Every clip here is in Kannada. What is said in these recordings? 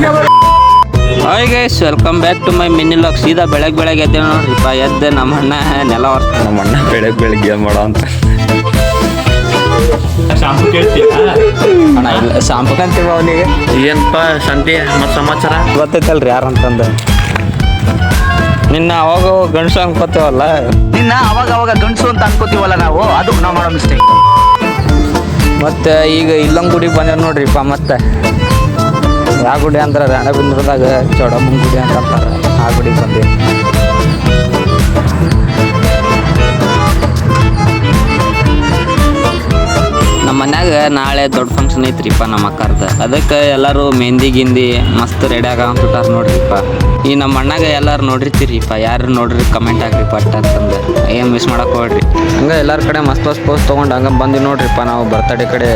Hi guys, welcome back to my mini vlog. ಸೀದಾ ಬೆಳಗ್ಗೆ ಎದ್ದೇವೆ ನೋಡ್ರಿಪ್ಪ. ಎದ್ದು ನಮ್ಮ ಅಣ್ಣ ನೆಲ ಒರ್ಸ್ತಾನೆ. ನಮ್ಮ ಅಣ್ಣ ಬೆಳಗ್ಗೆ ಏನು ಮಾಡೋ ಅಂತ ಶಾಂಪು ಕೇಳ್ತೀಯ ಅಣ್ಣ ಇಲ್ಲ ಶಾಂಪುಕಂತೀವ ಅವನಿಗೆ. ಏನಪ್ಪ ಸಂತೆ ಮತ್ತು ಸಮಾಚಾರ ಗೊತ್ತೈತಲ್ರಿ ಯಾರಂತಂದು. ನಿನ್ನ ಅವಾಗ ಗಂಡಸು ಅನ್ಕೋತೀವಲ್ಲ, ನಿನ್ನ ಅವಾಗ ಗಂಡಸು ಅಂತ ಅನ್ಕೋತೀವಲ್ಲ ನಾವು, ಅದು ನಾವು ಮಾಡೋ ಮಿಸ್ಟೇಕ್. ಮತ್ತೆ ಈಗ ಇಲ್ಲೊಂದು ಗುಡಿಗೆ ಬಂದೇವ್ ನೋಡ್ರಿಪ್ಪ. ಮತ್ತೆ ಯಾವ ಗುಡಿ ಅಂದ್ರೆ ರಾಣೆಬೆನ್ನೂರದಾಗ ಚೌಡಮ್ಮನ ಗುಡಿ ಅಂತ ಅಂತಾರೆ. ಆ ಗುಡಿಗೆ ಬಂದೇವಿ. ನಮ್ಮ ಮನ್ಯಾಗ ನಾಳೆ ದೊಡ್ಡ ಫಂಕ್ಷನ್ ಐತ್ರಿಪ್ಪ ನಮ್ಮ ಅಕ್ಕರ್ದು. ಅದಕ್ಕೆ ಎಲ್ಲರೂ ಮೆಹಂದಿ ಗಿಂದಿ ಮಸ್ತ್ ರೆಡಿ ಆಗಂತಾರ ನೋಡ್ರಿಪ್ಪ. ಈ ನಮ್ಮ ಅಣ್ಣಾಗ ಎಲ್ಲರೂ ನೋಡಿರ್ತೀರಿಪ್ಪ. ಯಾರು ನೋಡ್ರಿ ಕಮೆಂಟ್ ಹಾಕ್ರಿ ಪಟ್ಟ ಅಂತಂದು. ಏನು ಮಿಸ್ ಮಾಡಕ್ಕೆ ಹೋಗ್ರಿ. ಹಂಗೆ ಎಲ್ಲರ ಕಡೆ ಮಸ್ತ್ ಪೋಸ್ ತೊಗೊಂಡು ಹಂಗೆ ಬಂದು ನೋಡ್ರಿಪ್ಪ. ನಾವು ಬರ್ತಡೇ ಕಡೆ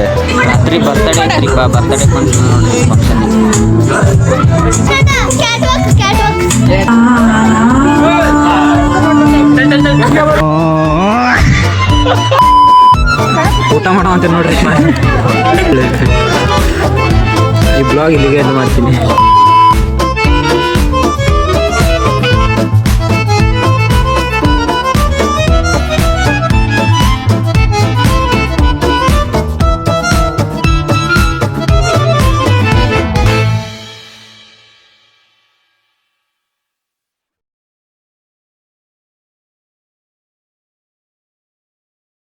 ರಾತ್ರಿ ಬರ್ತಡೇ ಐತ್ರಿಪ್ಪ. ಬರ್ತಡೇ ಫಂಕ್ಷನ್ ನೋಡ್ರಿ ಫಂಕ್ಷನ್. ಊಟ ಮಾಡೋ ಅಂತ ನೋಡ್ರಿ. ಈ ಬ್ಲಾಗ್ ಇಲ್ಲಿಗೆ ಮಾಡ್ತೀನಿ.